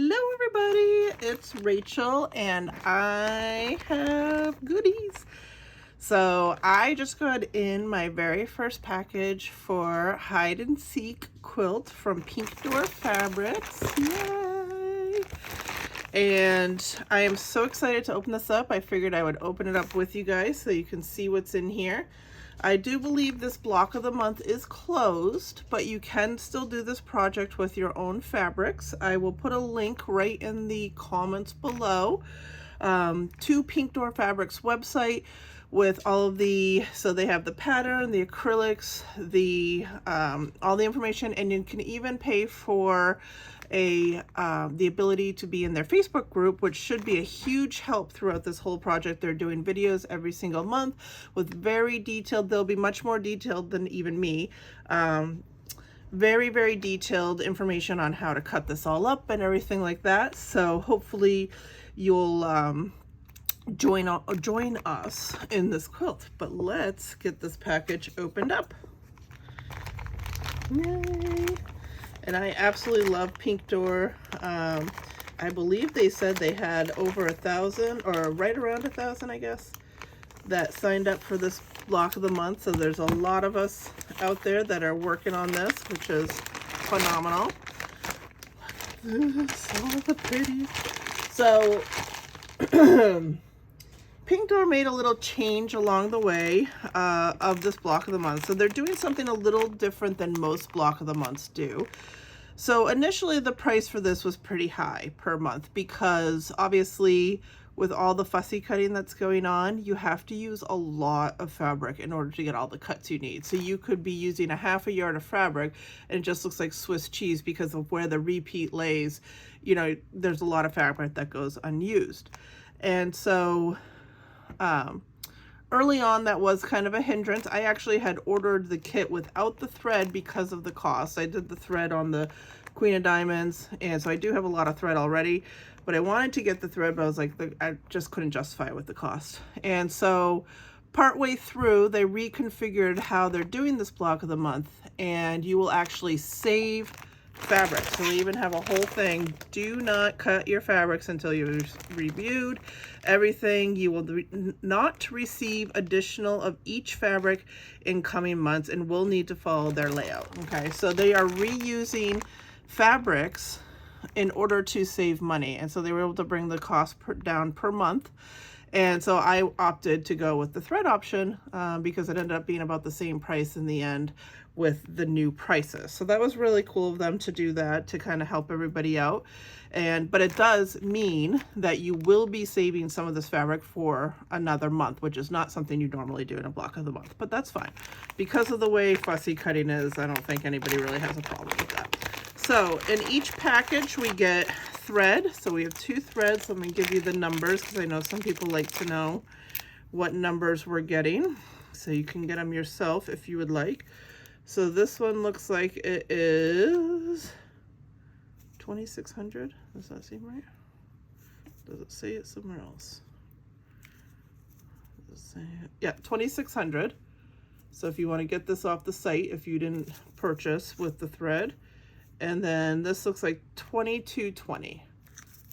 Hello everybody, it's Rachel and I have goodies. So I just got in my very first package for Hide and Seek quilt from Pink Door Fabrics. Yay! And I am so excited to open this up. I figured I would open it up with you guys so you can see what's in here. I do believe this block of the month is closed, but you can still do this project with your own fabrics. I will put a link right in the comments below to Pink Door Fabrics website with all of the, so they have the pattern, the acrylics, the all the information, and you can even pay for the ability to be in their Facebook group, which should be a huge help throughout this whole project. They're doing videos every single month with very detailed, they'll be much more detailed than even me, very detailed information on how to cut this all up and everything like that. So hopefully you'll join us in this quilt. But let's get this package opened up. Yay! And I absolutely love Pink Door. I believe they said they had over 1,000, or right around 1,000, I guess, that signed up for this block of the month. So there's a lot of us out there that are working on this, which is phenomenal. Look at this, all the pretty. So Pink Door made a little change along the way of this block of the month. So they're doing something a little different than most block of the months do. So initially the price for this was pretty high per month because obviously with all the fussy cutting that's going on, you have to use a lot of fabric in order to get all the cuts you need. So you could be using a half a yard of fabric and it just looks like Swiss cheese because of where the repeat lays. You know, there's a lot of fabric that goes unused. And so early on, that was kind of a hindrance. I actually had ordered the kit without the thread because of the cost. I did the thread on the Queen of Diamonds, and so I do have a lot of thread already, but I wanted to get the thread, but I was like, I just couldn't justify it with the cost. And so partway through, they reconfigured how they're doing this block of the month, and you will actually save fabric. So we even have a whole thing: do not cut your fabrics until you've reviewed everything. You will not receive additional of each fabric in coming months and will need to follow their layout. Okay, so they are reusing fabrics in order to save money, and so they were able to bring the cost down per month. And so I opted to go with the thread option because it ended up being about the same price in the end with the new prices. So that was really cool of them to do that, to kind of help everybody out. But it does mean that you will be saving some of this fabric for another month, which is not something you normally do in a block of the month, but that's fine. Because of the way fussy cutting is, I don't think anybody really has a problem with that. So in each package we get thread. So we have 2 threads. Let me give you the numbers because I know some people like to know what numbers we're getting. So you can get them yourself if you would like. So this one looks like it is 2,600. Does that seem right? Does it say it somewhere else? Does it say it? Yeah, 2,600. So if you want to get this off the site, if you didn't purchase with the thread. And then this looks like 2,220.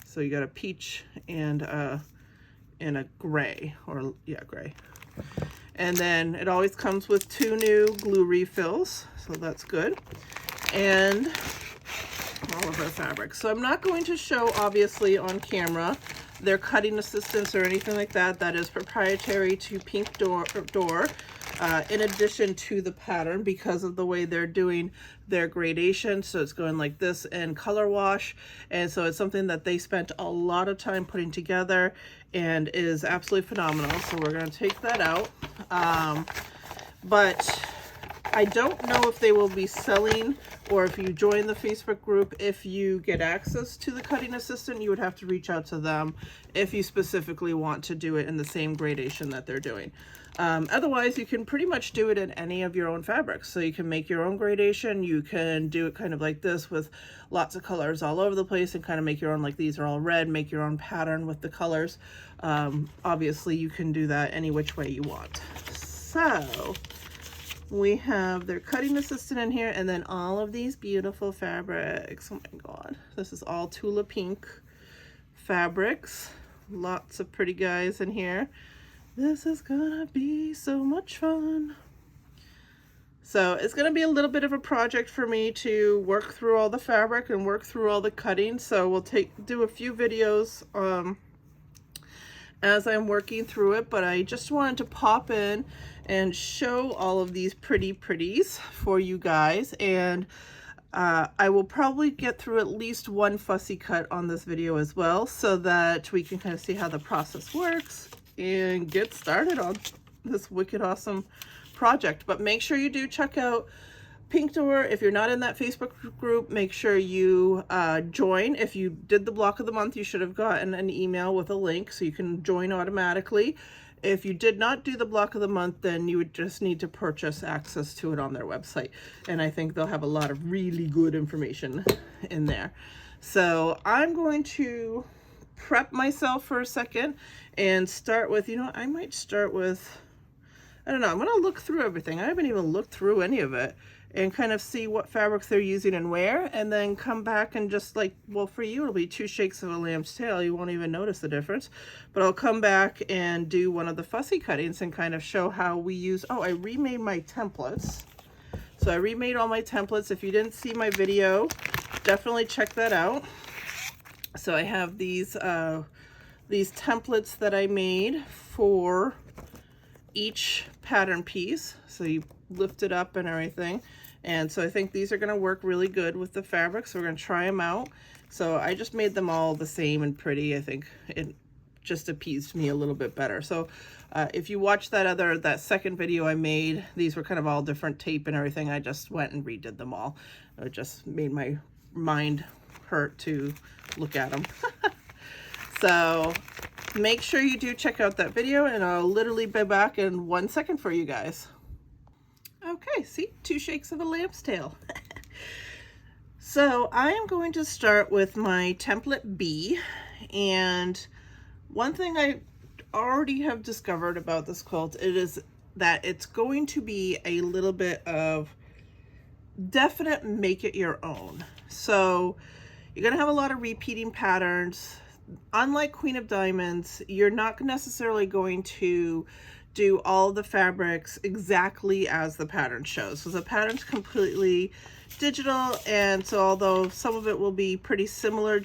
So you got a peach and a gray, or yeah, gray. And then it always comes with 2 new glue refills, so that's good. And all of our fabrics. So I'm not going to show, obviously, on camera their cutting assistance or anything like that. That is proprietary to Pink Door, in addition to the pattern, because of the way they're doing their gradation. So it's going like this and color wash, and so it's something that they spent a lot of time putting together and is absolutely phenomenal. So we're going to take that out, but I don't know if they will be selling, or if you join the Facebook group, if you get access to the cutting assistant, you would have to reach out to them if you specifically want to do it in the same gradation that they're doing. Otherwise, you can pretty much do it in any of your own fabrics. So you can make your own gradation. You can do it kind of like this with lots of colors all over the place and kind of make your own, like these are all red, make your own pattern with the colors. Obviously, you can do that any which way you want. So We have their cutting assistant in here, and then all of these beautiful fabrics. Oh my God, this is all Tula Pink fabrics. Lots of pretty guys in here. This is gonna be so much fun. So it's gonna be a little bit of a project for me to work through all the fabric and work through all the cutting. So we'll do a few videos as I'm working through it, but I just wanted to pop in and show all of these pretties for you guys. And I will probably get through at least one fussy cut on this video as well, so that we can kind of see how the process works and get started on this wicked awesome project. But make sure you do check out Pink Door. If you're not in that Facebook group, make sure you join. If you did the block of the month, you should have gotten an email with a link so you can join automatically. If you did not do the block of the month, then you would just need to purchase access to it on their website. And I think they'll have a lot of really good information in there. So I'm going to prep myself for a second and start with, you know, I might start with, I don't know, I'm going to look through everything. I haven't even looked through any of it, and kind of see what fabrics they're using and where, and then come back and just like, well, for you, it'll be 2 shakes of a lamb's tail. You won't even notice the difference, but I'll come back and do one of the fussy cuttings and kind of show how we use, oh, I remade my templates. So I remade all my templates. If you didn't see my video, definitely check that out. So I have these templates that I made for each pattern piece. So you lift it up and everything. And so I think these are going to work really good with the fabric. So we're going to try them out. So I just made them all the same and pretty. I think it just appeased me a little bit better. So if you watch that second video I made, these were kind of all different tape and everything. I just went and redid them all. It just made my mind hurt to look at them. So make sure you do check out that video, and I'll literally be back in 1 second for you guys. Okay, see, 2 shakes of a lamb's tail. So I am going to start with my template B, and one thing I already have discovered about this quilt, it is that it's going to be a little bit of definite make it your own. So you're going to have a lot of repeating patterns. Unlike Queen of Diamonds, you're not necessarily going to do all the fabrics exactly as the pattern shows. So the pattern's completely digital, and so although some of it will be pretty similar,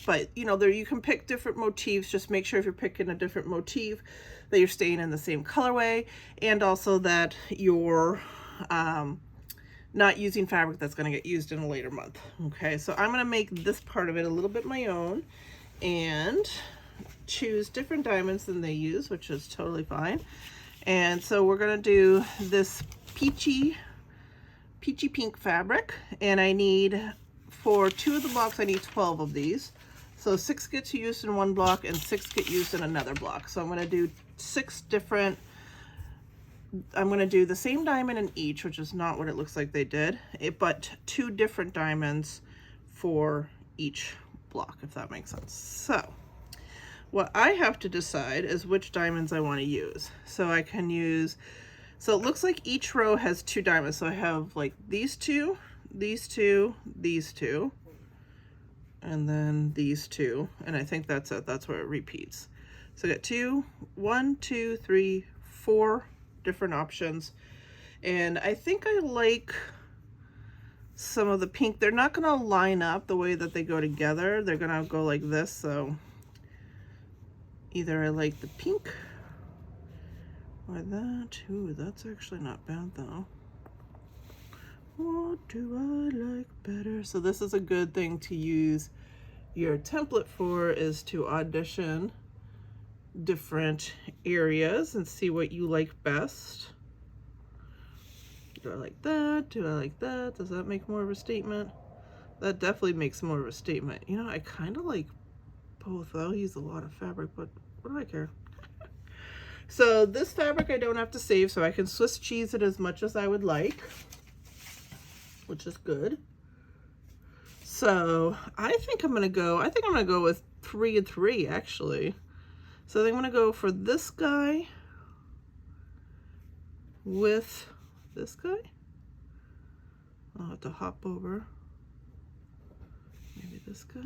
but you know, there you can pick different motifs. Just make sure if you're picking a different motif that you're staying in the same colorway, and also that you're not using fabric that's going to get used in a later month. Okay, so I'm going to make this part of it a little bit my own and choose different diamonds than they use, which is totally fine. And so we're going to do this peachy pink fabric, and I need, for 2 of the blocks, I need 12 of these. So 6 gets used in one block and 6 get used in another block. So I'm going to do 6 different, I'm going to do the same diamond in each, which is not what it looks like they did, but 2 different diamonds for each block, if that makes sense. So what I have to decide is which diamonds I want to use. So I can use, so it looks like each row has 2 diamonds. So I have like these 2, these 2, these 2, and then these 2. And I think that's it. That's where it repeats. So I got 1, 2, 3, 4 different options. And I think I like some of the pink. They're not going to line up the way that they go together. They're going to go like this. So either I like the pink or that. Ooh, that's actually not bad though. What do I like better? So this is a good thing to use your template for, is to audition different areas and see what you like best. Do I like that? Do I like that? Does that make more of a statement? That definitely makes more of a statement. You know, I kind of like both. I'll use a lot of fabric, but what do I care? So this fabric I don't have to save, so I can Swiss cheese it as much as I would like, which is good. So I think I'm gonna go with 3 and 3 actually. So I'm gonna go for this guy with this guy. I'll have to hop over. Maybe this guy.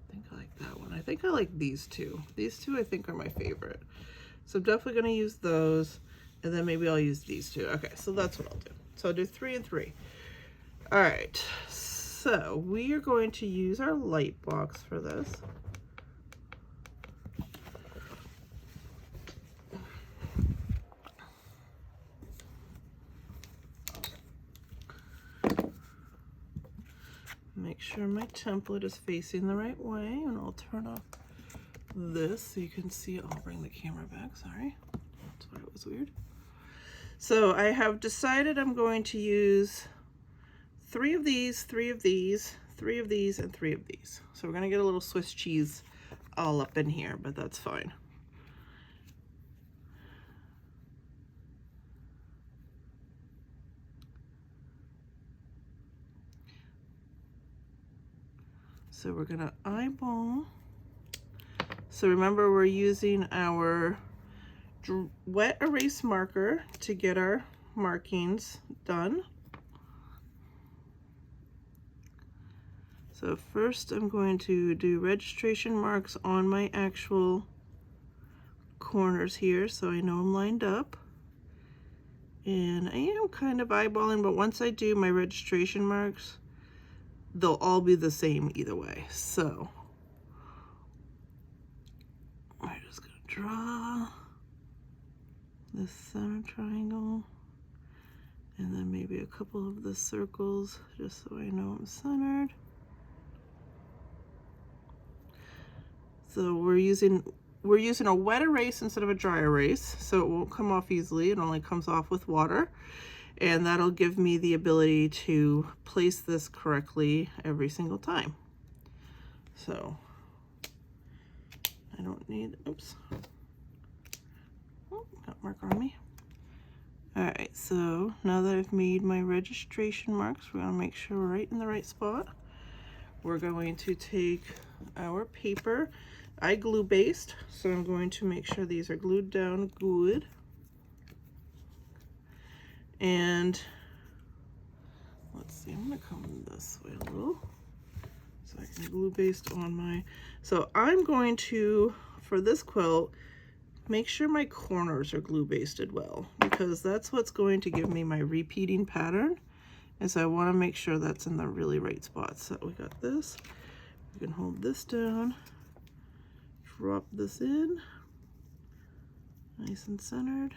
I think I like that one. I think I like these two. These two I think are my favorite. So I'm definitely gonna use those, and then maybe I'll use these two. Okay, so that's what I'll do. So I'll do 3 and 3. All right, so we are going to use our light box for this. Make sure my template is facing the right way, and I'll turn off this so you can see it. I'll bring the camera back, sorry. That's why it was weird. So I have decided I'm going to use 3 of these, 3 of these, 3 of these, and 3 of these. So we're gonna get a little Swiss cheese all up in here, but that's fine. So we're gonna eyeball. So remember, we're using our wet erase marker to get our markings done. So first I'm going to do registration marks on my actual corners here so I know I'm lined up. And I am kind of eyeballing, but once I do my registration marks, they'll all be the same either way. So we're just gonna draw this center triangle, and then maybe a couple of the circles just so I know I'm centered. So we're using a wet erase instead of a dry erase, so it won't come off easily. It only comes off with water. And that'll give me the ability to place this correctly every single time. So I don't need, oops, oh, got marker on me. All right, so now that I've made my registration marks, we're gonna make sure we're right in the right spot. We're going to take our paper. I glue based, so I'm going to make sure these are glued down good. And let's see, I'm gonna come this way a little so I can glue based on my, so I'm going to, for this quilt, make sure my corners are glue basted well, because that's what's going to give me my repeating pattern. And so I wanna make sure that's in the really right spot. So we got this, we can hold this down, drop this in, nice and centered.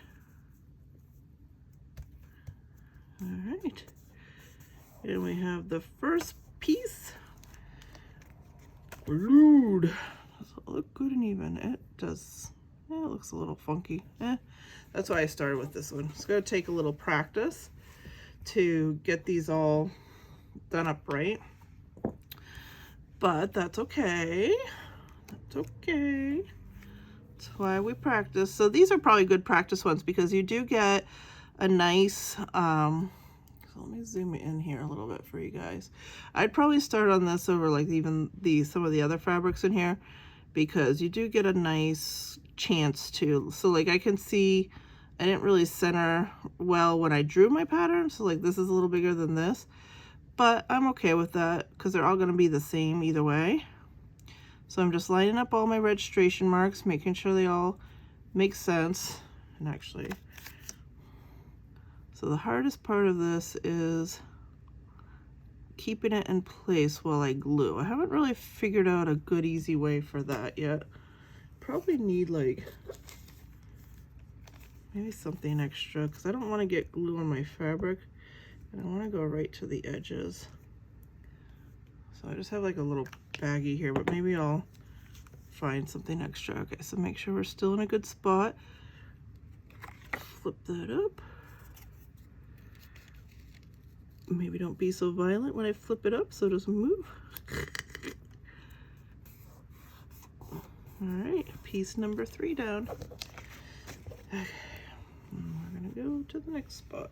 All right, and we have the first piece glued. Does it look good and even? It does. Yeah, it looks a little funky. That's why I started with this one. It's going to take a little practice to get these all done up right, but that's okay. That's okay. That's why we practice. So these are probably good practice ones because you do get a nice, so let me zoom in here a little bit for you guys. I'd probably start on this over like even some of the other fabrics in here, because you do get a nice chance to, so like I can see I didn't really center well when I drew my pattern, so like this is a little bigger than this, but I'm okay with that because they're all going to be the same either way. So I'm just lining up all my registration marks, making sure they all make sense. And actually, so the hardest part of this is keeping it in place while I glue. I haven't really figured out a good easy way for that yet. Probably need like maybe something extra because I don't want to get glue on my fabric and I want to go right to the edges. So I just have like a little baggie here, but maybe I'll find something extra. Okay, so make sure we're still in a good spot. Flip that up. Maybe don't be so violent when I flip it up so it doesn't move. All right, piece number 3 down. Okay, we're gonna go to the next spot.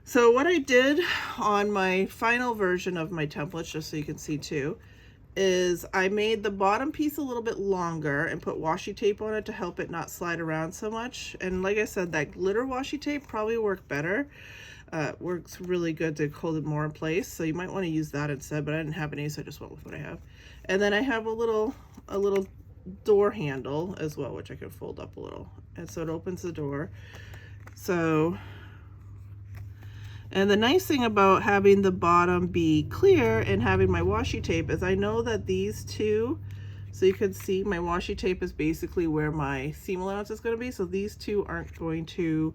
So what I did on my final version of my templates, just so you can see too, is I made the bottom piece a little bit longer and put washi tape on it to help it not slide around so much. And like I said, that glitter washi tape probably worked better. Works really good to hold it more in place, so you might want to use that instead, but I didn't have any, so I just went with what I have. And then I have a little door handle as well, which I can fold up a little, and so it opens the door. So, and the nice thing about having the bottom be clear and having my washi tape is I know that these two, so you can see my washi tape is basically where my seam allowance is going to be, so these two aren't going to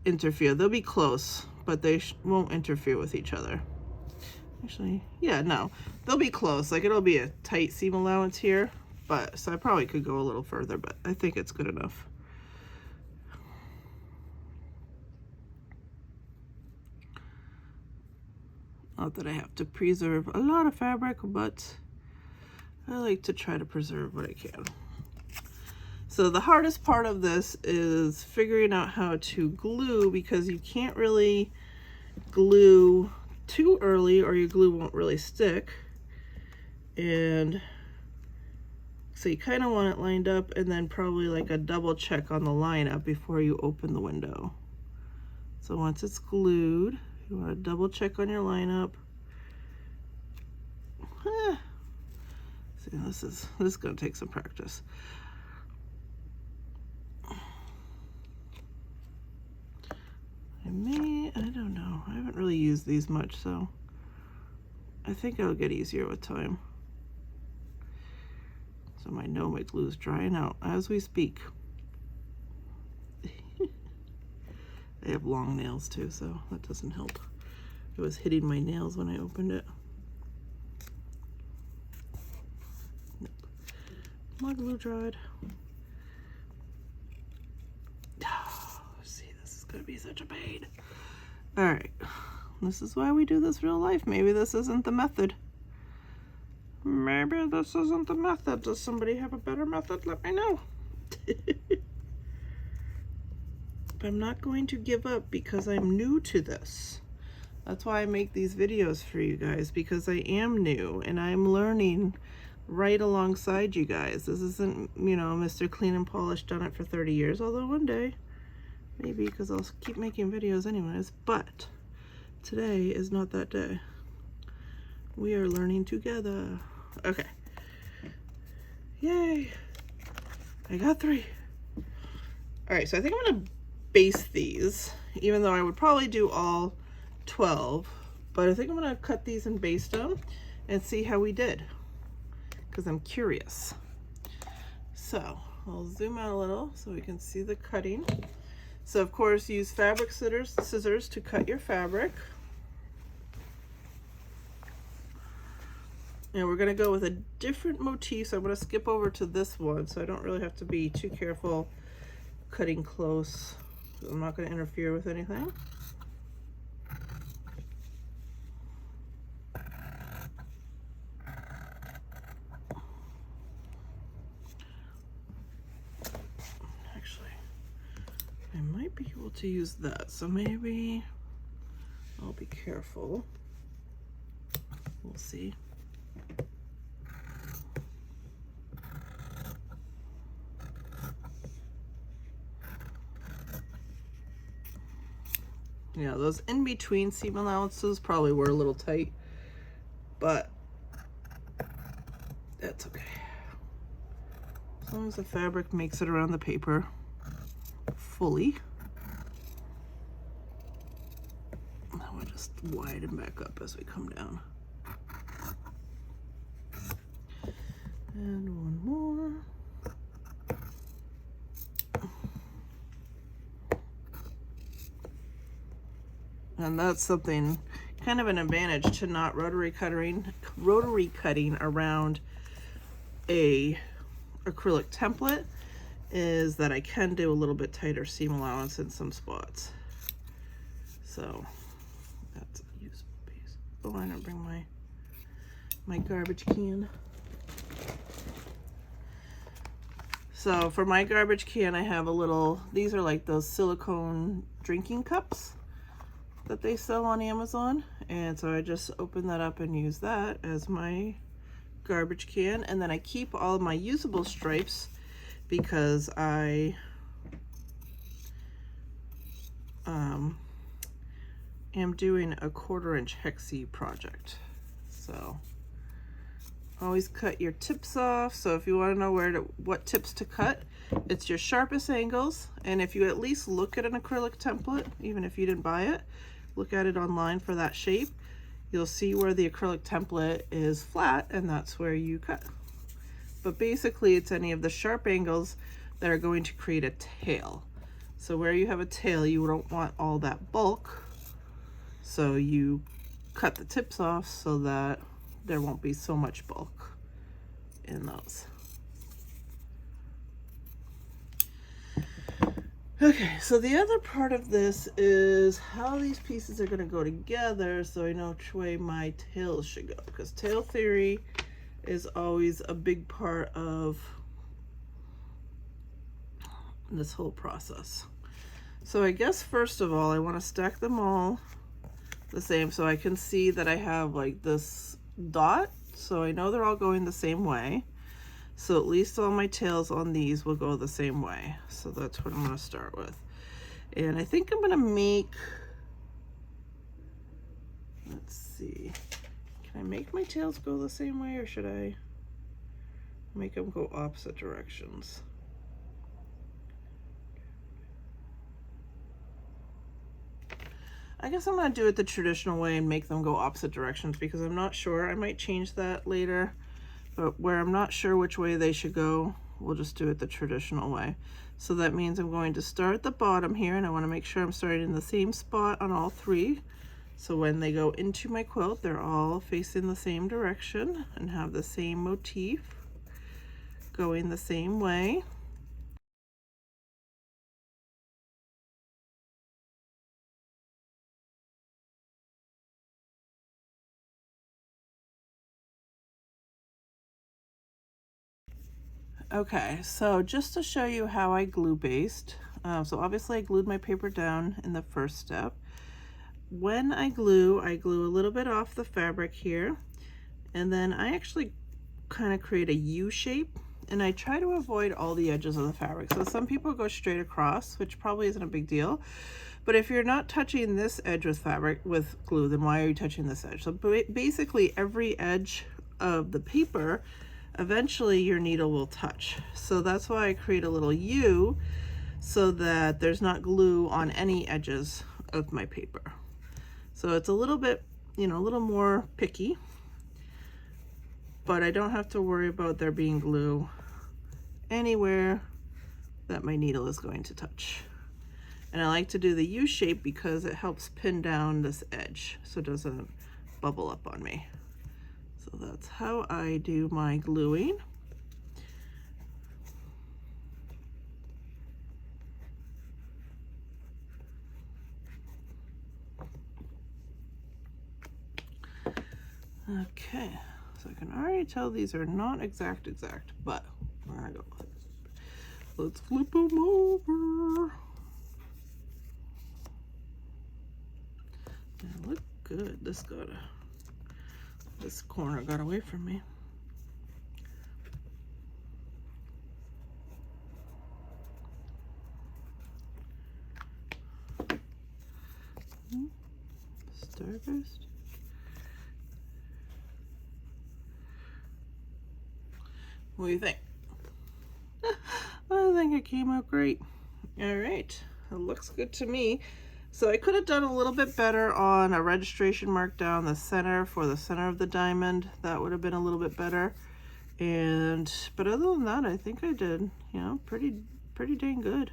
interfere. They'll be close, but they won't interfere with each other. Actually, yeah, no, they'll be close. Like, it'll be a tight seam allowance here, but so I probably could go a little further, but I think it's good enough. Not that I have to preserve a lot of fabric, but I like to try to preserve what I can. So the hardest part of this is figuring out how to glue, because you can't really glue too early or your glue won't really stick. And so you kind of want it lined up, and then probably like a double check on the lineup before you open the window. So once it's glued, you want to double check on your lineup. See, this is going to take some practice. I don't know. I haven't really used these much, so I think it'll get easier with time. So I know my glue is drying out as we speak. I have long nails too, so that doesn't help. It was hitting my nails when I opened it. Nope. My glue dried. See, this is gonna be such a pain. All right, this is why we do this real life. Maybe this isn't the method. Maybe this isn't the method. Does somebody have a better method? Let me know. But I'm not going to give up because I'm new to this. That's why I make these videos for you guys, because I am new and I'm learning right alongside you guys. This isn't, you know, Mr. Clean and Polished, done it for 30 years, although one day, maybe, because I'll keep making videos anyways, but today is not that day. We are learning together. Okay. Yay. I got 3. All right, so I think I'm gonna base these, even though I would probably do all 12, but I think I'm gonna cut these and baste them and see how we did, because I'm curious. So I'll zoom out a little so we can see the cutting. So of course, use fabric scissors to cut your fabric. And we're gonna go with a different motif, so I'm gonna skip over to this one so I don't really have to be too careful cutting close. I'm not gonna interfere with anything. Actually, I might be able to use that, so maybe I'll be careful. We'll see. Yeah, those in-between seam allowances probably were a little tight, but that's okay. As long as the fabric makes it around the paper fully. Now we'll just widen back up as we come down. And one more. And that's something, kind of an advantage to not rotary cutting around a acrylic template, is that I can do a little bit tighter seam allowance in some spots. So that's a useful piece. Oh, I didn't bring my garbage can. So for my garbage can, I have a little, these are like those silicone drinking cups that they sell on Amazon, and so I just open that up and use that as my garbage can, and then I keep all of my usable stripes because I am doing a 1/4 inch hexie project. So always cut your tips off. So if you want to know what tips to cut, it's your sharpest angles. And if you at least look at an acrylic template, even if you didn't buy it, look at it online for that shape, you'll see where the acrylic template is flat, and that's where you cut. But basically it's any of the sharp angles that are going to create a tail. So where you have a tail, you don't want all that bulk, so you cut the tips off so that there won't be so much bulk in those. Okay, so the other part of this is how these pieces are going to go together, so I know which way my tails should go, because tail theory is always a big part of this whole process. So I guess first of all, I want to stack them all the same so I can see that I have like this dot, so I know they're all going the same way. So at least all my tails on these will go the same way. So that's what I'm going to start with. And I think I'm going to make, let's see, can I make my tails go the same way, or should I make them go opposite directions? I guess I'm going to do it the traditional way and make them go opposite directions, because I'm not sure. I might change that later, but where I'm not sure which way they should go, we'll just do it the traditional way. So that means I'm going to start at the bottom here, and I want to make sure I'm starting in the same spot on all three. So when they go into my quilt, they're all facing the same direction and have the same motif going the same way. Okay, so just to show you how I glue baste, so obviously I glued my paper down in the first step. When I glue a little bit off the fabric here, and then I actually kind of create a U shape, and I try to avoid all the edges of the fabric. So some people go straight across, which probably isn't a big deal, but if you're not touching this edge with fabric with glue, then why are you touching this edge? So basically every edge of the paper, eventually your needle will touch. So that's why I create a little U, so that there's not glue on any edges of my paper. So it's a little bit, you know, a little more picky, but I don't have to worry about there being glue anywhere that my needle is going to touch. And I like to do the U shape because it helps pin down this edge so it doesn't bubble up on me. So that's how I do my gluing. Okay, so I can already tell these are not exact, but we're gonna go with it. Let's flip them over. They look good. This corner got away from me. Starburst. What do you think? I think it came out great. All right, it looks good to me. So I could have done a little bit better on a registration mark down the center for the center of the diamond. That would have been a little bit better. But other than that, I think I did, you know, pretty dang good.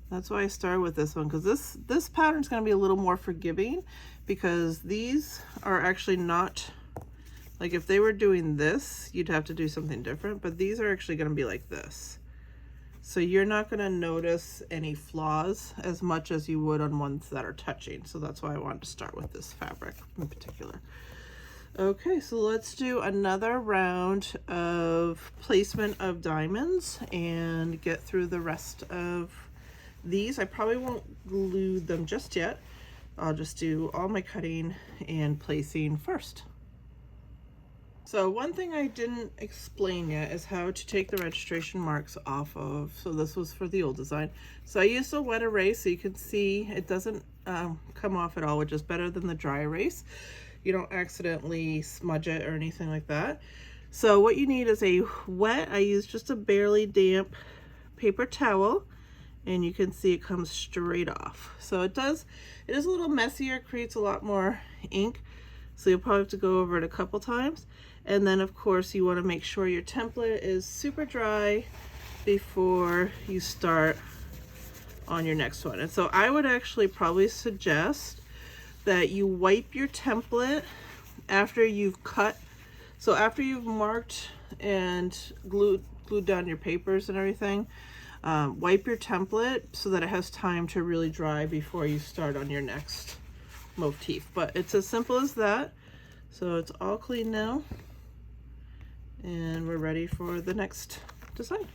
That's why I started with this one, because this pattern is going to be a little more forgiving, because these are actually not, like if they were doing this, you'd have to do something different, but these are actually going to be like this. So you're not going to notice any flaws as much as you would on ones that are touching. So that's why I wanted to start with this fabric in particular. Okay, so let's do another round of placement of diamonds and get through the rest of these. I probably won't glue them just yet. I'll just do all my cutting and placing first. So one thing I didn't explain yet is how to take the registration marks off of, so this was for the old design. So I used a wet erase so you can see it doesn't come off at all, which is better than the dry erase. You don't accidentally smudge it or anything like that. So what you need is a wet, I use just a barely damp paper towel, and you can see it comes straight off. So it is a little messier, creates a lot more ink. So you'll probably have to go over it a couple times. And then of course you want to make sure your template is super dry before you start on your next one. And so I would actually probably suggest that you wipe your template after you've cut. So after you've marked and glued down your papers and everything, wipe your template so that it has time to really dry before you start on your next motif. But it's as simple as that. So it's all clean now, and we're ready for the next design.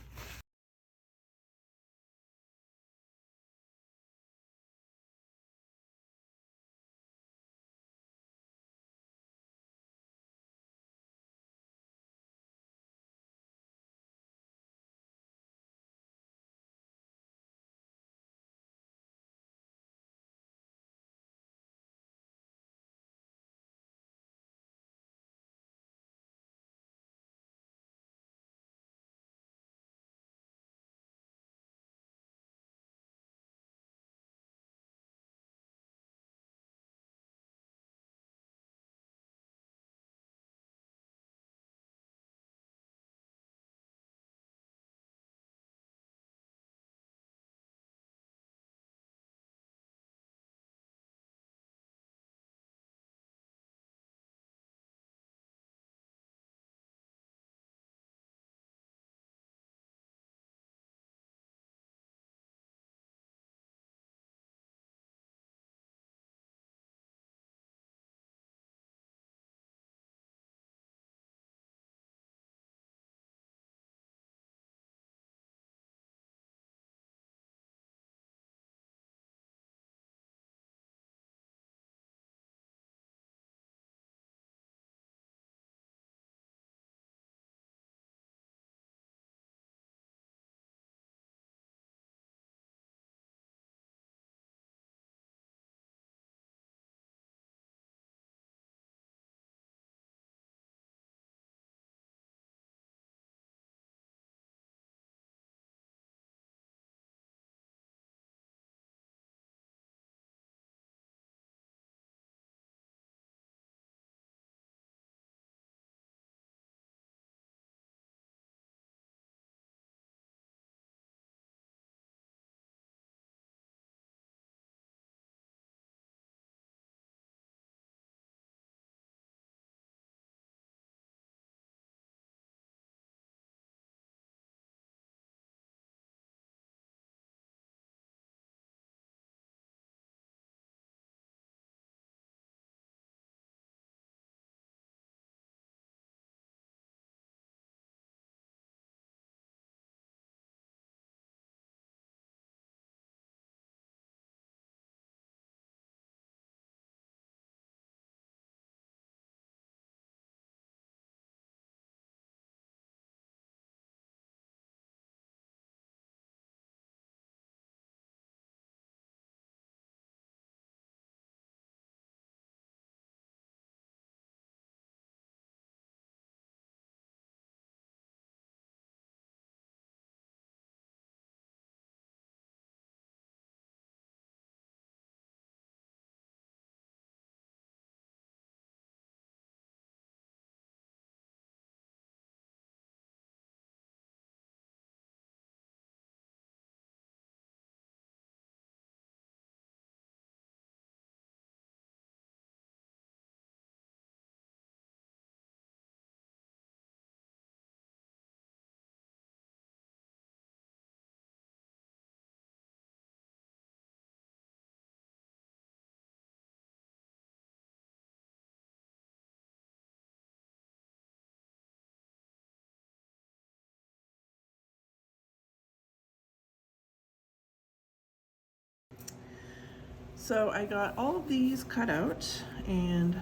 So I got all of these cut out, and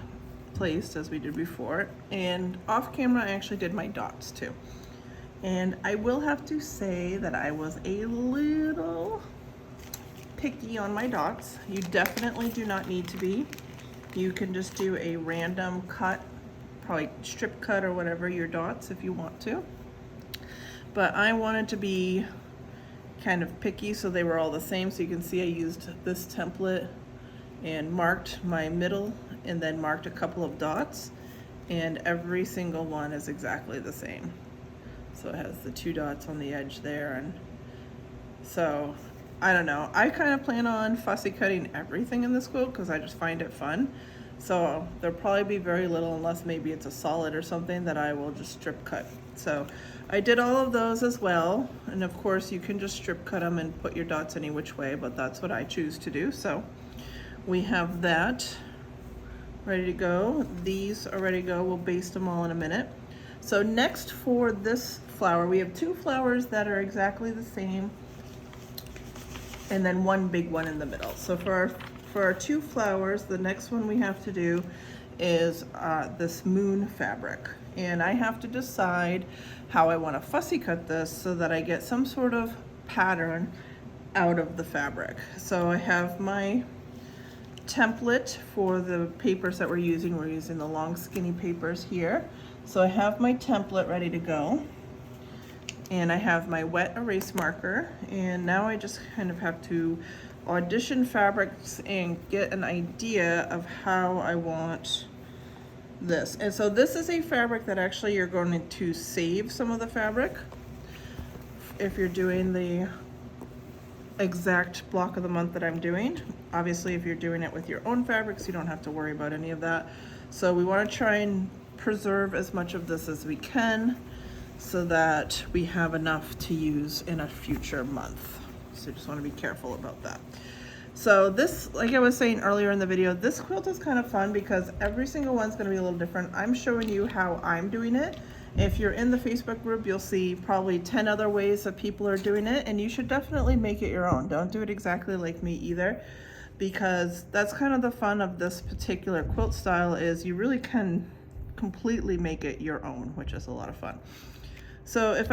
placed as we did before. And off camera, I actually did my dots too. And I will have to say that I was a little picky on my dots. You definitely do not need to be. You can just do a random cut, probably strip cut or whatever, your dots if you want to. But I wanted to be kind of picky so they were all the same. So you can see I used this template and marked my middle and then marked a couple of dots, and every single one is exactly the same. So it has the 2 dots on the edge there, and so I don't know. I kind of plan on fussy cutting everything in this quilt because I just find it fun. So there'll probably be very little, unless maybe it's a solid or something, that I will just strip cut. So I did all of those as well. And of course you can just strip cut them and put your dots any which way, but that's what I choose to do. So we have that ready to go. These are ready to go. We'll baste them all in a minute. So next for this flower, we have 2 flowers that are exactly the same, and then 1 big one in the middle. So for our 2 flowers, the next one we have to do is this moon fabric. And I have to decide how I want to fussy cut this so that I get some sort of pattern out of the fabric. So I have my template for the papers that we're using. We're using the long skinny papers here. So I have my template ready to go. And I have my wet erase marker, and now I just kind of have to audition fabrics and get an idea of how I want this. And so this is a fabric that actually you're going to save some of the fabric if you're doing the exact block of the month that I'm doing. Obviously, if you're doing it with your own fabrics, you don't have to worry about any of that. So we want to try and preserve as much of this as we can, so that we have enough to use in a future month. So just want to be careful about that. So this, like I was saying earlier in the video, this quilt is kind of fun because every single one's going to be a little different. I'm showing you how I'm doing it. If you're in the Facebook group, you'll see probably 10 other ways that people are doing it, and you should definitely make it your own. Don't do it exactly like me either, because that's kind of the fun of this particular quilt style, is you really can completely make it your own, which is a lot of fun. So if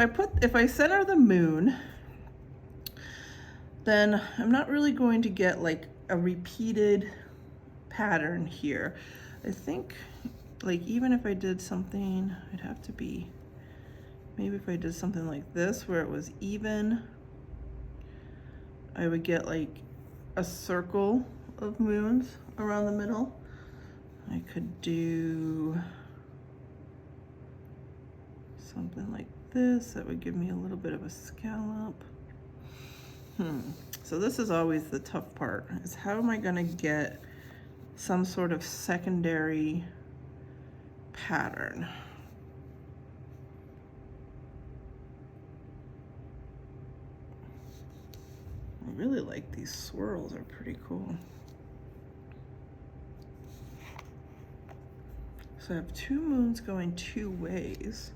I center the moon, then I'm not really going to get like a repeated pattern here. I think like even if I did something, it'd have to be, maybe if I did something like this where it was even, I would get like a circle of moons around the middle. I could do something like this that would give me a little bit of a scallop. So this is always the tough part, is how am I going to get some sort of secondary pattern? I really like these swirls, are pretty cool. So I have 2 moons going 2 ways.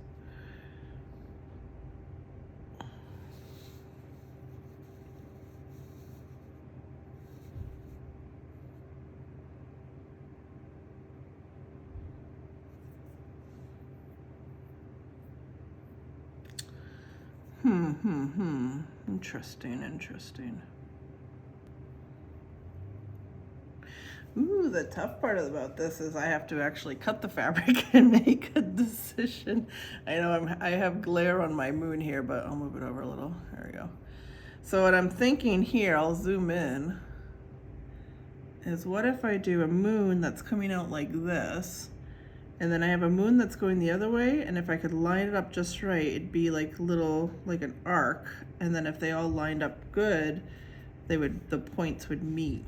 Interesting. Ooh, the tough part about this is I have to actually cut the fabric and make a decision. I know I have glare on my moon here, but I'll move it over a little. There we go. So what I'm thinking here, I'll zoom in, is what if I do a moon that's coming out like this, and then I have a moon that's going the other way, and if I could line it up just right, it'd be like little, like an arc, and then if they all lined up good, the points would meet,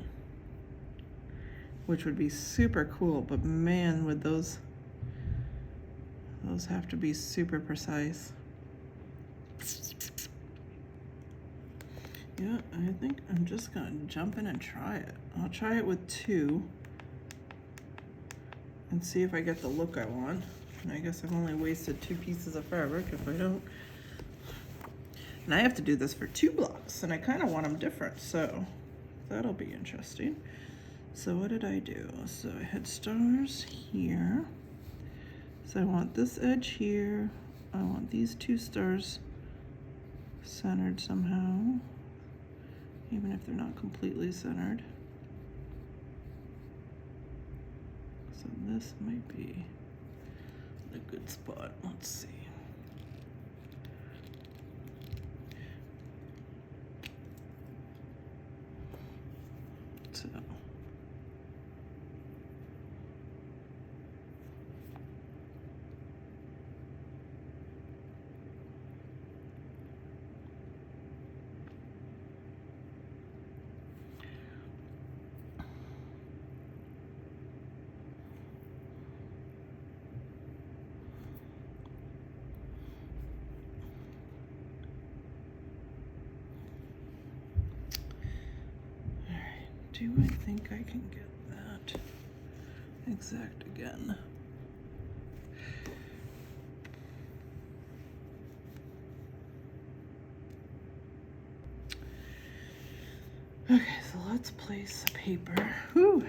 which would be super cool. But man, would those have to be super precise. Yeah, I think I'm just gonna jump in and try it. I'll try it with 2 and see if I get the look I want. And I guess I've only wasted 2 pieces of fabric if I don't. And I have to do this for 2 blocks, and I kind of want them different, so that'll be interesting. So what did I do? So I had stars here. So I want this edge here. I want these two stars centered somehow, even if they're not completely centered. So this might be a good spot. Let's see. So do I think I can get that exact again? Okay, so let's place a paper. Whew.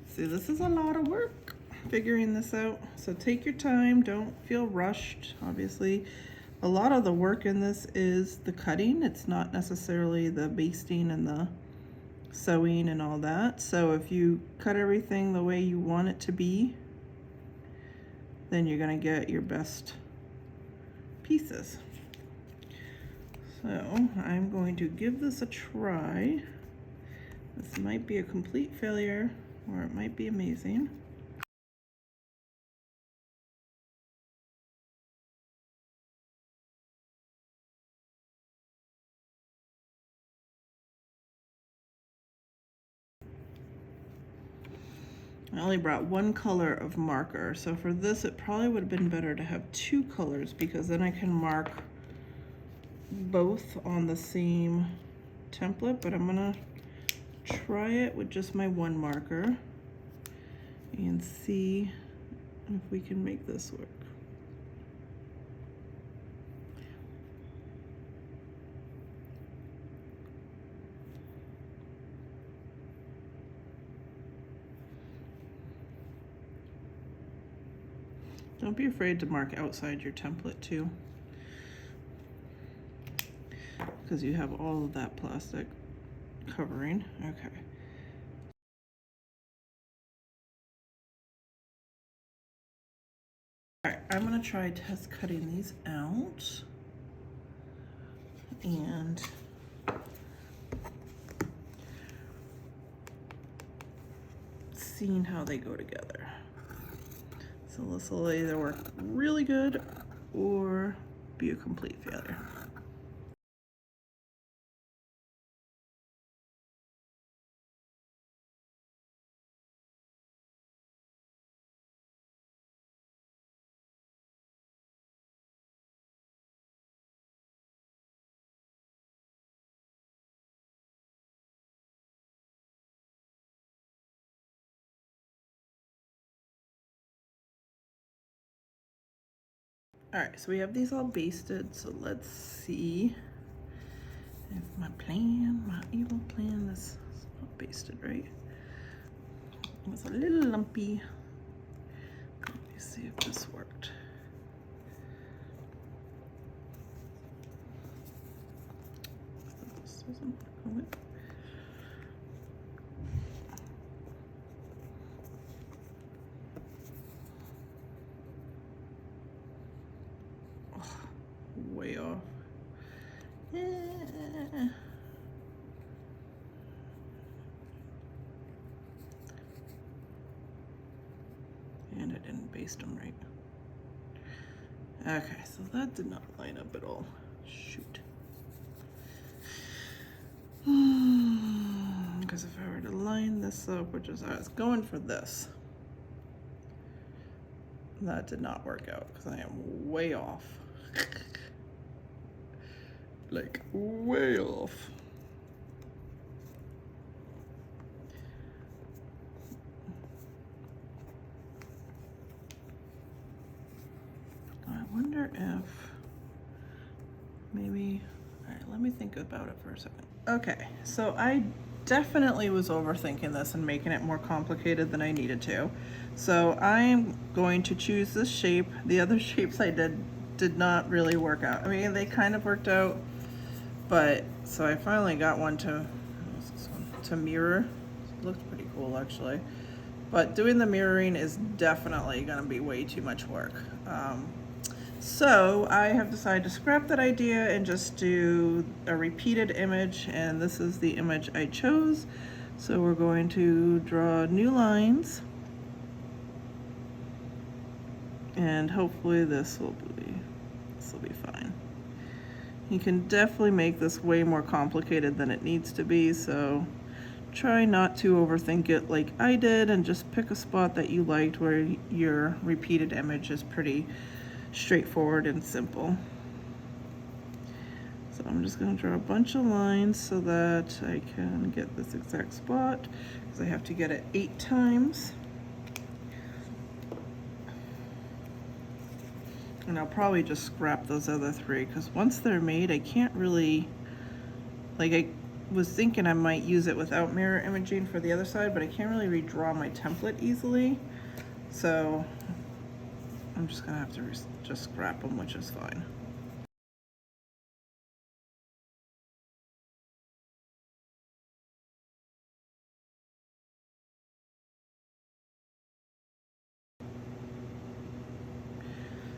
See, this is a lot of work figuring this out. So take your time, don't feel rushed. Obviously, a lot of the work in this is the cutting. It's not necessarily the basting and the sewing and all that. So if you cut everything the way you want it to be, then you're gonna get your best pieces. So I'm going to give this a try. This might be a complete failure, or it might be amazing. I only brought one color of marker, so for this it probably would have been better to have two colors, because then I can mark both on the same template. But I'm gonna try it with just my one marker and see if we can make this work. Don't be afraid to mark outside your template too, because you have all of that plastic covering. Okay. All right, I'm gonna try test cutting these out and seeing how they go together. So this will either work really good or be a complete failure. All right, so we have these all basted, so let's see if my evil plan, this is not basted, right? It was a little lumpy. Let me see if this worked. This doesn't go in. Way off. And I didn't baste them right. Okay, so that did not line up at all. Shoot. Because if I were to line this up, which is I was going for this, that did not work out because I am way off. Like way off. I wonder if maybe, all right, let me think about it for a second. Okay, so I definitely was overthinking this and making it more complicated than I needed to. So I'm going to choose this shape. The other shapes I did not really work out. I mean, they kind of worked out, but so I finally got one to mirror. It looks pretty cool actually. But doing the mirroring is definitely going to be way too much work. So I have decided to scrap that idea and just do a repeated image, and this is the image I chose. So we're going to draw new lines, and hopefully this will be fine. You can definitely make this way more complicated than it needs to be, so try not to overthink it like I did, and just pick a spot that you liked where your repeated image is pretty straightforward and simple. So I'm just going to draw a bunch of lines so that I can get this exact spot, because I have to get it 8 times. And I'll probably just scrap those other 3, because once they're made, I can't really, like, I was thinking I might use it without mirror imaging for the other side, but I can't really redraw my template easily. So I'm just gonna have to just scrap them, which is fine.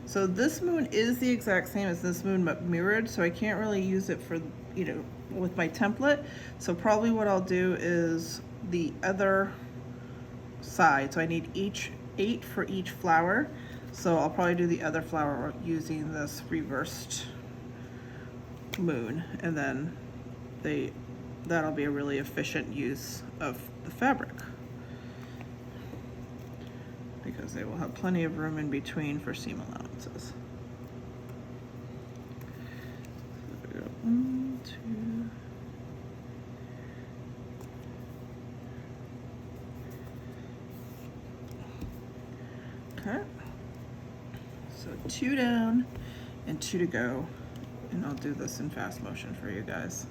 So this moon is the exact same as this moon, but mirrored, so I can't really use it for, you know, with my template. So probably what I'll do is the other side. So I need 8 for each flower. So I'll probably do the other flower using this reversed moon, and then that'll be a really efficient use of the fabric, because they will have plenty of room in between for seam allowances. So there we go. 1, 2. Okay. So 2 down and 2 to go, and I'll do this in fast motion for you guys.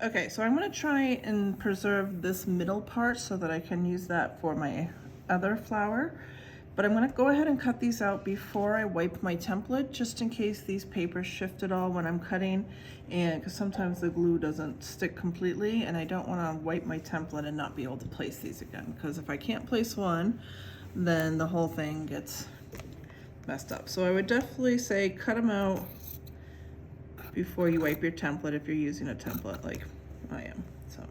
Okay, so I'm going to try and preserve this middle part so that I can use that for my other flower. But I'm going to go ahead and cut these out before I wipe my template, just in case these papers shift at all when I'm cutting, and because sometimes the glue doesn't stick completely, and I don't want to wipe my template and not be able to place these again, because if I can't place one, then the whole thing gets messed up. So I would definitely say cut them out before you wipe your template if you're using a template like I am. So,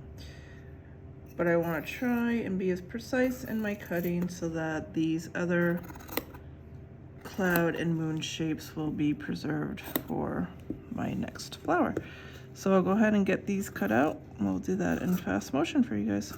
but I want to try and be as precise in my cutting so that these other cloud and moon shapes will be preserved for my next flower. So I'll go ahead and get these cut out. We'll do that in fast motion for you guys.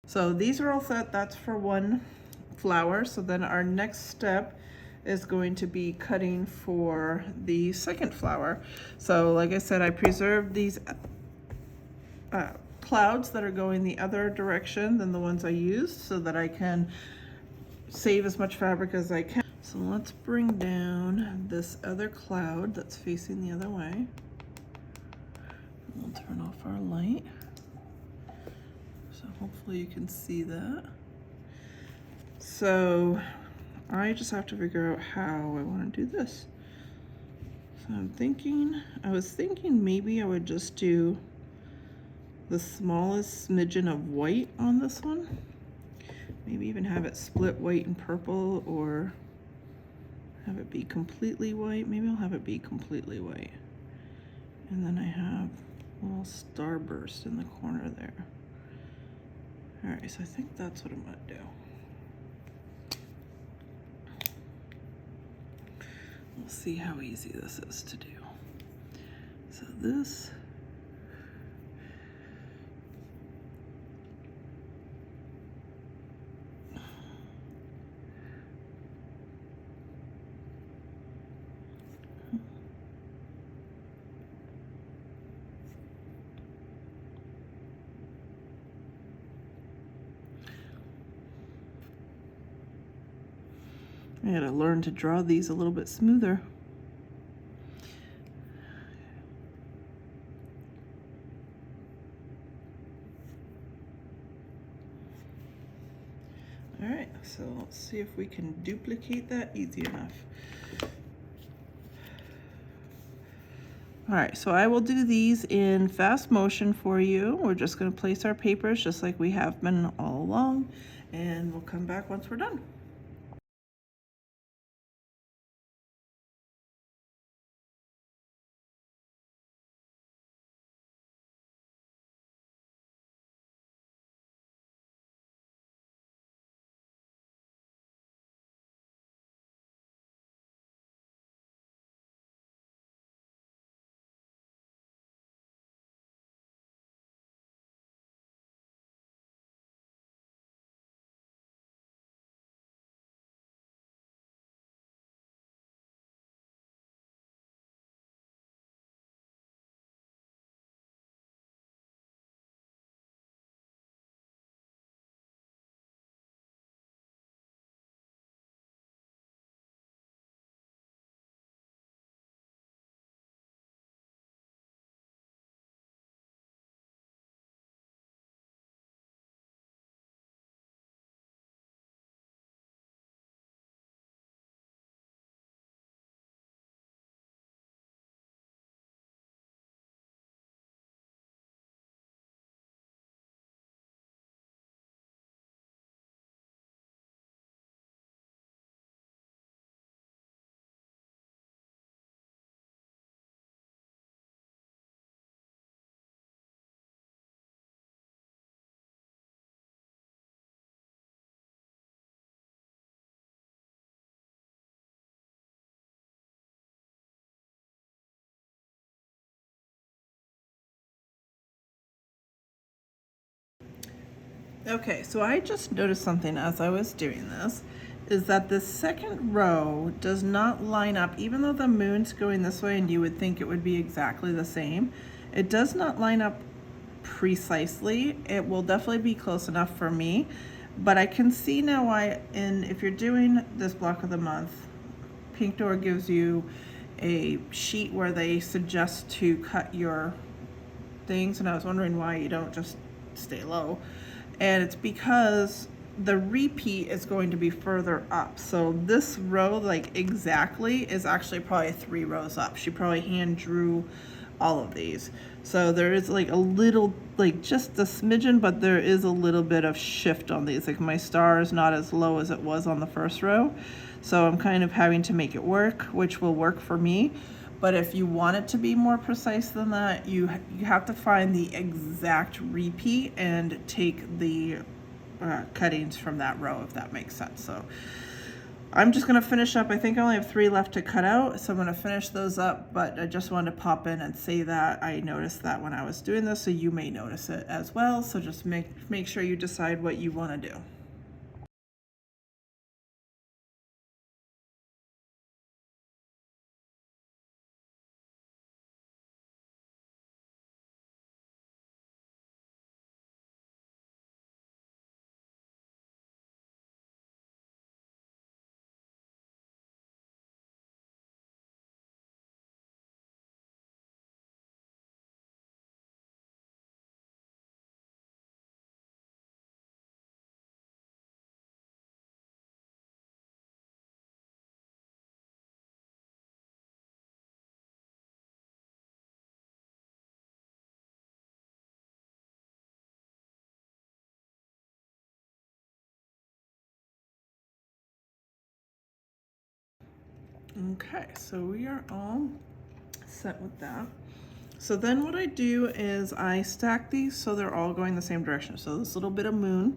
So these are all set, that's for one flower. So then our next step is going to be cutting for the second flower. So like I said, I preserved these clouds that are going the other direction than the ones I used so that I can save as much fabric as I can. So let's bring down this other cloud that's facing the other way. We'll turn off our light. So hopefully you can see that. So I just have to figure out how I want to do this. So I was thinking maybe I would just do the smallest smidgen of white on this one. Maybe even have it split white and purple, or have it be completely white. Maybe I'll have it be completely white. And then I have a little starburst in the corner there. All right, so I think that's what I'm gonna do. We'll see how easy this is to do. So this, I gotta learn to draw these a little bit smoother. All right, so let's see if we can duplicate that easy enough. All right, so I will do these in fast motion for you. We're just gonna place our papers just like we have been all along, and we'll come back once we're done. Okay, so I just noticed something as I was doing this, is that the second row does not line up, even though the moon's going this way and you would think it would be exactly the same. It does not line up precisely. It will definitely be close enough for me, but I can see now why, and if you're doing this block of the month, Pink Door gives you a sheet where they suggest to cut your things, and I was wondering why you don't just stay low. And it's because the repeat is going to be further up. So this row, like exactly, is actually probably 3 rows up. She probably hand drew all of these. So there is like a little, like just a smidgen, but there is a little bit of shift on these. Like my star is not as low as it was on the first row. So I'm kind of having to make it work, which will work for me. But if you want it to be more precise than that, you have to find the exact repeat and take the cuttings from that row, if that makes sense. So I'm just gonna finish up. I think I only have 3 left to cut out, so I'm gonna finish those up, but I just wanted to pop in and say that I noticed that when I was doing this, so you may notice it as well. So just make sure you decide what you wanna do. Okay, so we are all set with that. So then what I do is I stack these so they're all going the same direction. So this little bit of moon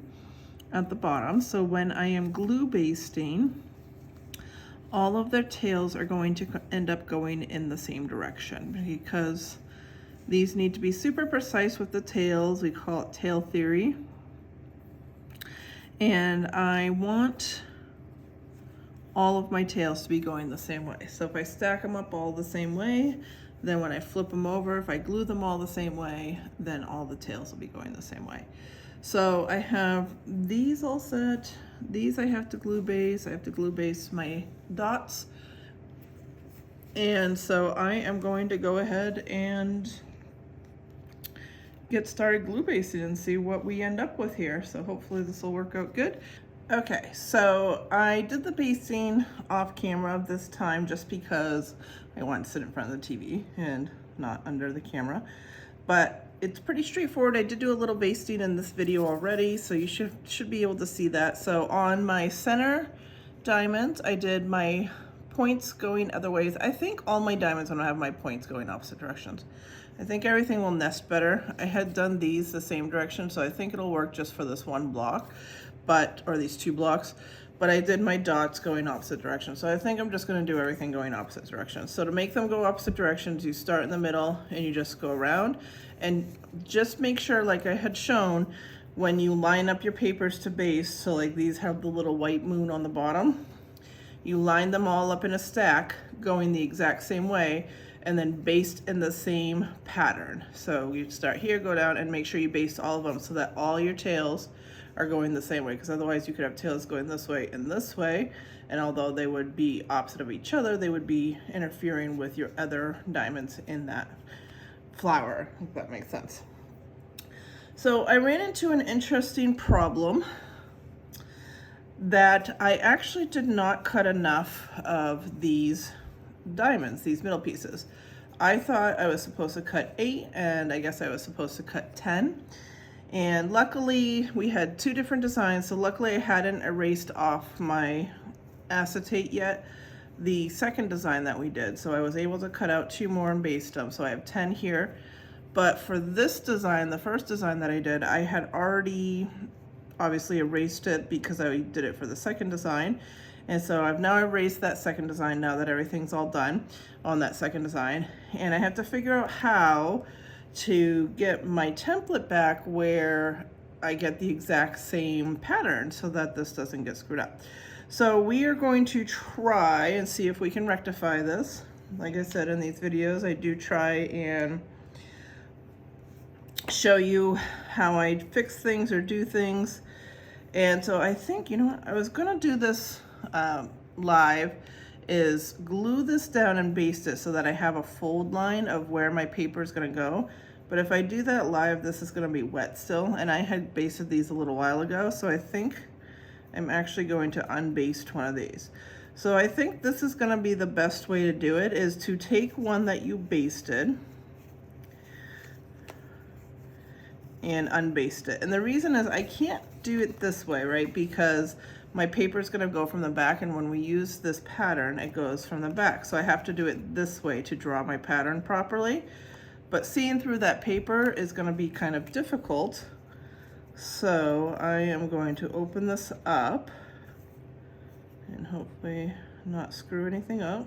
at the bottom. So when I am glue basting, all of their tails are going to end up going in the same direction because these need to be super precise with the tails. We call it tail theory. And I want all of my tails to be going the same way. So if I stack them up all the same way, then when I flip them over, if I glue them all the same way, then all the tails will be going the same way. So I have these all set. These I have to glue base. I have to glue base my dots. And so I am going to go ahead and get started glue basting and see what we end up with here. So hopefully this will work out good. Okay, so I did the basting off camera this time just because I wanted to sit in front of the TV and not under the camera. But it's pretty straightforward. I did do a little basting in this video already, so you should be able to see that. So on my center diamond, I did my points going other ways. I think all my diamonds when I have my points going opposite directions. I think everything will nest better. I had done these the same direction, so I think it'll work just for this one block, or these 2 blocks, but I did my dots going opposite directions. So I think I'm just gonna do everything going opposite directions. So to make them go opposite directions, you start in the middle and you just go around, and just make sure, like I had shown, when you line up your papers to base, so like these have the little white moon on the bottom, you line them all up in a stack going the exact same way, and then baste in the same pattern. So you start here, go down, and make sure you baste all of them so that all your tails are going the same way, because otherwise you could have tails going this way and this way, and although they would be opposite of each other, they would be interfering with your other diamonds in that flower, if that makes sense. So I ran into an interesting problem that I actually did not cut enough of these diamonds, these middle pieces. I thought I was supposed to cut 8, and I guess I was supposed to cut 10. And luckily we had 2 different designs, so luckily I hadn't erased off my acetate yet the second design that we did, so I was able to cut out 2 more and baste them. So I have 10 here, but for this design, the first design that I did, I had already obviously erased it because I did it for the second design. And so I've now erased that second design now that everything's all done on that second design, and I have to figure out how to get my template back where I get the exact same pattern so that this doesn't get screwed up. So we are going to try and see if we can rectify this. Like I said in these videos, I do try and show you how I fix things or do things. And so I think, you know what, I was gonna do this live, is glue this down and baste it so that I have a fold line of where my paper is gonna go. But if I do that live, this is gonna be wet still, and I had basted these a little while ago, so I think I'm actually going to unbaste one of these. So I think this is gonna be the best way to do it, is to take one that you basted and unbaste it. And the reason is I can't do it this way, right? Because my paper is gonna go from the back, and when we use this pattern, it goes from the back. So I have to do it this way to draw my pattern properly. But seeing through that paper is gonna be kind of difficult. So I am going to open this up and hopefully not screw anything up.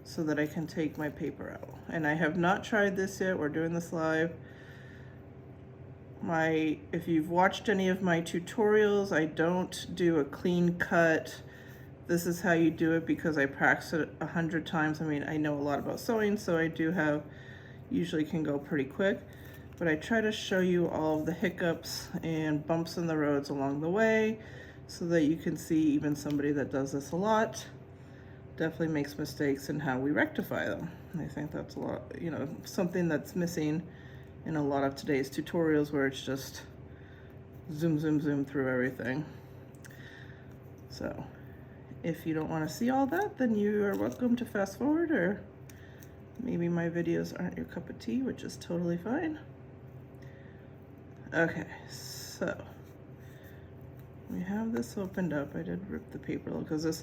So that I can take my paper out. And I have not tried this yet. We're doing this live. If you've watched any of my tutorials, I don't do a clean cut. This is how you do it because I practiced it 100 times. I mean, I know a lot about sewing, so I do usually can go pretty quick. But I try to show you all of the hiccups and bumps in the roads along the way so that you can see even somebody that does this a lot definitely makes mistakes in how we rectify them. And I think that's a lot, you know, something that's missing in a lot of today's tutorials where it's just zoom, zoom, zoom through everything. So if you don't want to see all that, then you are welcome to fast forward, or maybe my videos aren't your cup of tea, which is totally fine. Okay, so we have this opened up. I did rip the paper because this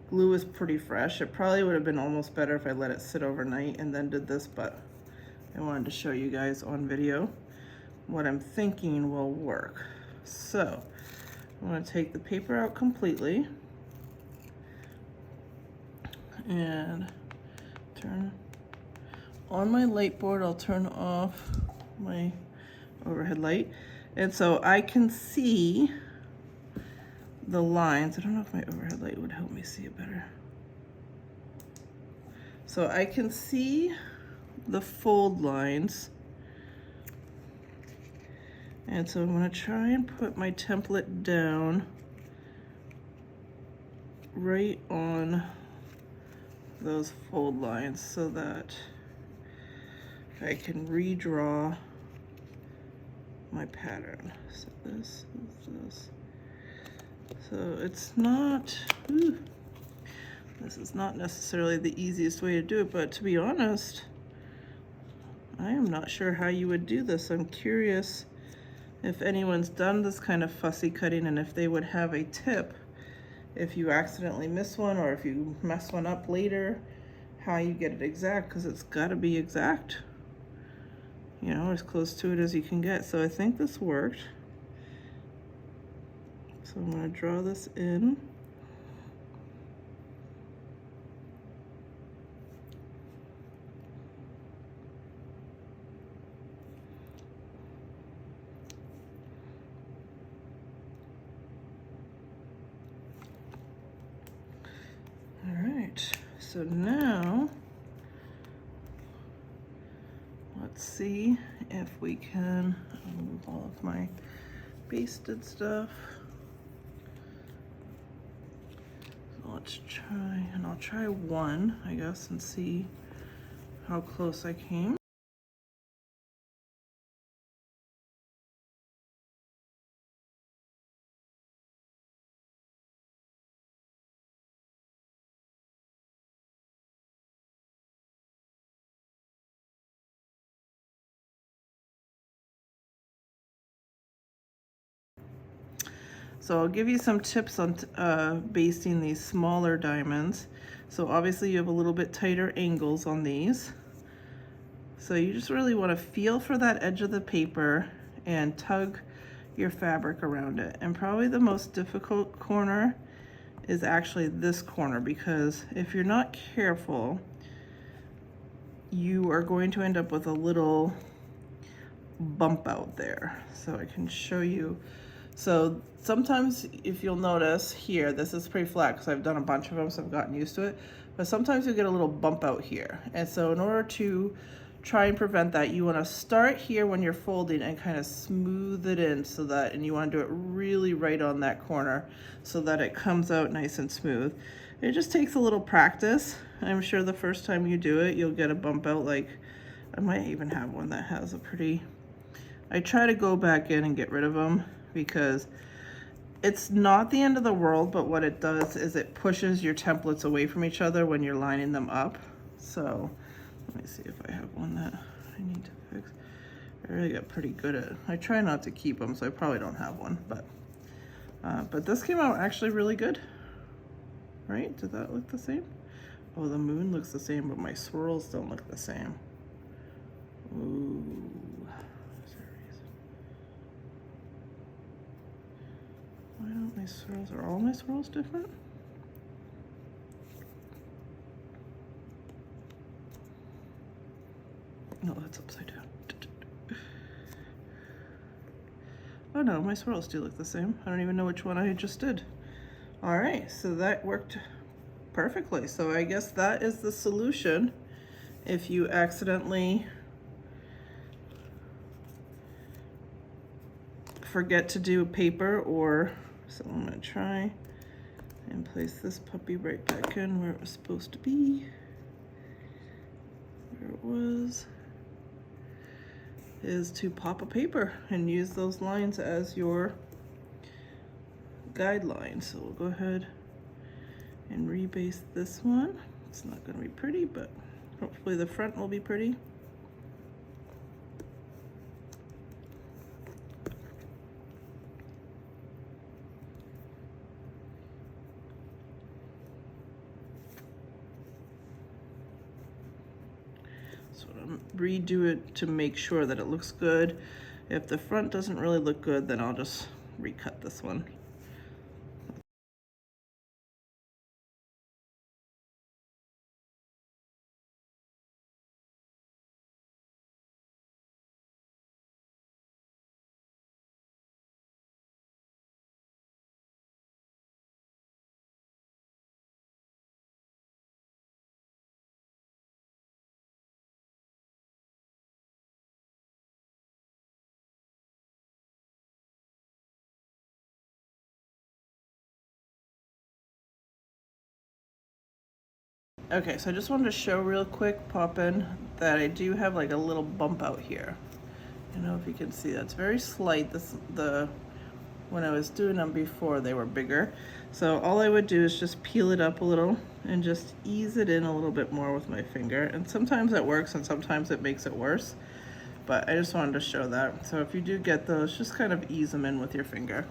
glue is pretty fresh. It probably would have been almost better if I let it sit overnight and then did this, but I wanted to show you guys on video what I'm thinking will work. So I'm going to take the paper out completely and turn on my light board. I'll turn off my overhead light, and so I can see the lines. I don't know if my overhead light would help me see it better. So I can see the fold lines. And so I'm going to try and put my template down right on those fold lines so that I can redraw my pattern. So this is this. So it's not, this is not necessarily the easiest way to do it, but to be honest, I am not sure how you would do this. I'm curious if anyone's done this kind of fussy cutting and if they would have a tip if you accidentally miss one or if you mess one up later, how you get it exact, because it's got to be exact, you know, as close to it as you can get. So I think this worked. So I'm going to draw this in. All right, so now let's see if we can move all of my basted stuff. Let's try, and I'll try one, I guess, and see how close I came. So I'll give you some tips on basting these smaller diamonds. So obviously you have a little bit tighter angles on these. So you just really want to feel for that edge of the paper and tug your fabric around it. And probably the most difficult corner is actually this corner, because if you're not careful, you are going to end up with a little bump out there. So I can show you. So sometimes, if you'll notice here, this is pretty flat because I've done a bunch of them, so I've gotten used to it. But sometimes you get a little bump out here. And so in order to try and prevent that, you want to start here when you're folding and kind of smooth it in so that, and you want to do it really right on that corner so that it comes out nice and smooth. It just takes a little practice. I'm sure the first time you do it, you'll get a bump out. Like, I might even have one that has a pretty, I try to go back in and get rid of them, because it's not the end of the world, but what it does is it pushes your templates away from each other when you're lining them up. So let me see if I have one that I need to fix. I really got pretty good at it. I try not to keep them, so I probably don't have one, but this came out actually really good. Right? Did that look the same? Oh, the moon looks the same, but my swirls don't look the same. Ooh. Is there a reason? don't my swirls, are all my swirls different? No, that's upside down. Oh no, my swirls do look the same. I don't even know which one I just did. All right, so that worked perfectly. So I guess that is the solution if you accidentally forget to do paper, or, so I'm gonna try and place this puppy right back in where it was supposed to be, where it was, is to pop a paper and use those lines as your guidelines. So we'll go ahead and rebase this one. It's not gonna be pretty, but hopefully the front will be pretty. So I'm redo it to make sure that it looks good. If the front doesn't really look good, then I'll just recut this one. Okay, so I just wanted to show real quick, pop in, that I do have like a little bump out here. I don't know if you can see, that's very slight. When I was doing them before, they were bigger. So all I would do is just peel it up a little and just ease it in a little bit more with my finger. And sometimes it works and sometimes it makes it worse. But I just wanted to show that. So if you do get those, just kind of ease them in with your finger.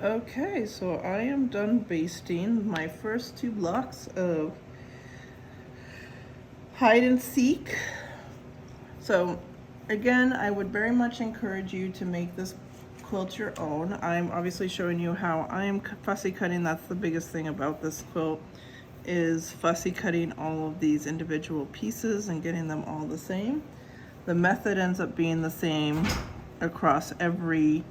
Okay, so I am done basting my first 2 blocks of hide and seek. So again, I would very much encourage you to make this quilt your own. I'm obviously showing you how I'm fussy cutting. That's the biggest thing about this quilt, is fussy cutting all of these individual pieces and getting them all the same. The method ends up being the same across every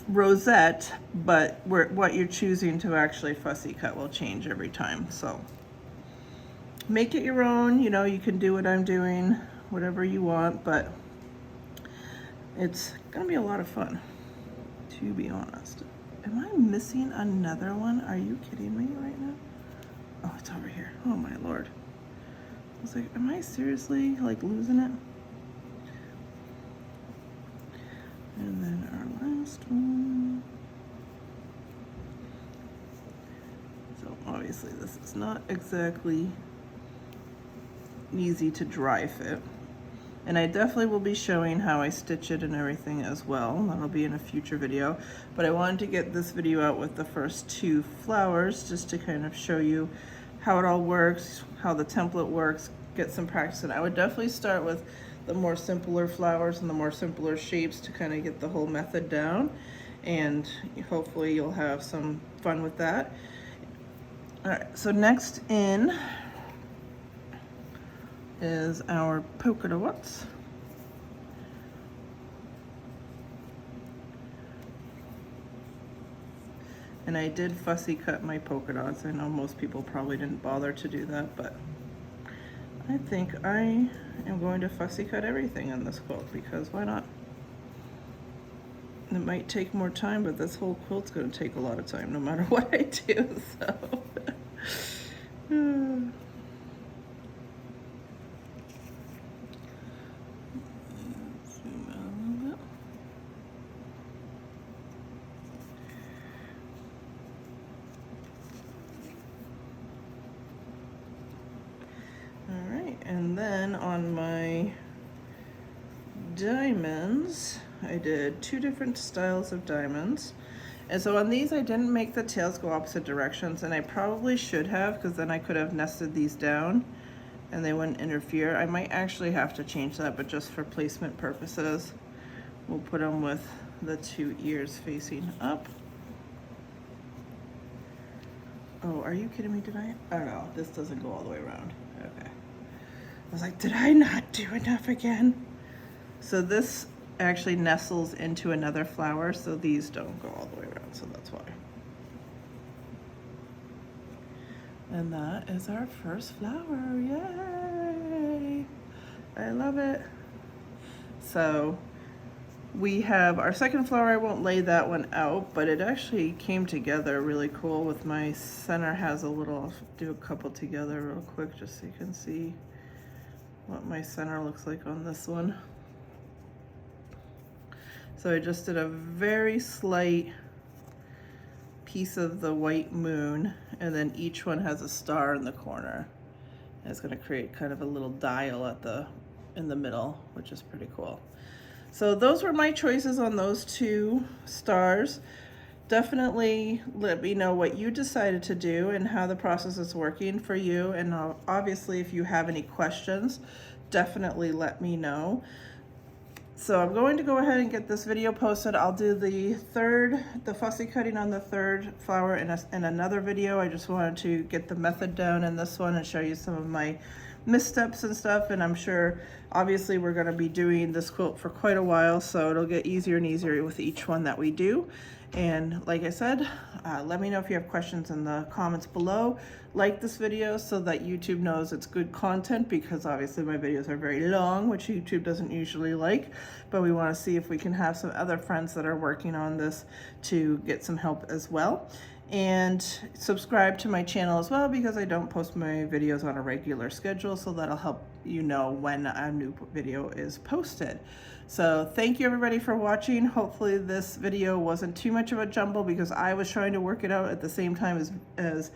rosette, but what you're choosing to actually fussy cut will change every time. So make it your own. You know, you can do what I'm doing, whatever you want, but it's gonna be a lot of fun, to be honest. Am I missing another one? Are you kidding me right now? Oh, it's over here. Oh my Lord. I was like, am I seriously like losing it? And then our last one. So obviously this is not exactly easy to dry fit. And I definitely will be showing how I stitch it and everything as well. That'll be in a future video. But I wanted to get this video out with the first 2 flowers just to kind of show you how it all works, how the template works, get some practice. And I would definitely start with the more simpler flowers and the more simpler shapes to kind of get the whole method down, and hopefully you'll have some fun with that. All right, so next in is our polka dots. And I did fussy cut my polka dots. I know most people probably didn't bother to do that, but I think I am going to fussy cut everything in this quilt, because why not? It might take more time, but this whole quilt's going to take a lot of time no matter what I do, so. Zoom out a little bit. All right, and then on my diamonds, I did 2 different styles of diamonds, And so on these, I didn't make the tails go opposite directions, and I probably should have, because then I could have nested these down and they wouldn't interfere. I might actually have to change that, but just for placement purposes, we'll put them with the 2 ears facing up. Oh, are you kidding me? Did I? Oh no, this doesn't go all the way around. Okay. I was like, did I not do enough again? So this actually nestles into another flower, so these don't go all the way around, so that's why. And that is our first flower. Yay! I love it. So we have our second flower. I won't lay that one out, but it actually came together really cool with my center has a little, I'll do a couple together real quick just so you can see what my center looks like on this one. So I just did a very slight piece of the white moon, and then each one has a star in the corner. And it's going to create kind of a little dial at in the middle, which is pretty cool. So those were my choices on those 2 stars. Definitely let me know what you decided to do and how the process is working for you. And obviously, if you have any questions, definitely let me know. So I'm going to go ahead and get this video posted. I'll do the fussy cutting on the 3rd flower in another video. I just wanted to get the method down in this one and show you some of my missteps and stuff. And I'm sure, obviously, we're going to be doing this quilt for quite a while, so it'll get easier and easier with each one that we do. And like I said, let me know if you have questions in the comments below. Like this video so that YouTube knows it's good content, because obviously my videos are very long, which YouTube doesn't usually like, but we want to see if we can have some other friends that are working on this to get some help as well. And subscribe to my channel as well, because I don't post my videos on a regular schedule, so that'll help you know when a new video is posted. So thank you everybody for watching. Hopefully this video wasn't too much of a jumble, because I was trying to work it out at the same time as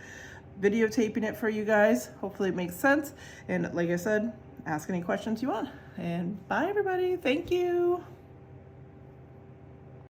videotaping it for you guys. Hopefully it makes sense. And like I said, ask any questions you want. And bye everybody. Thank you.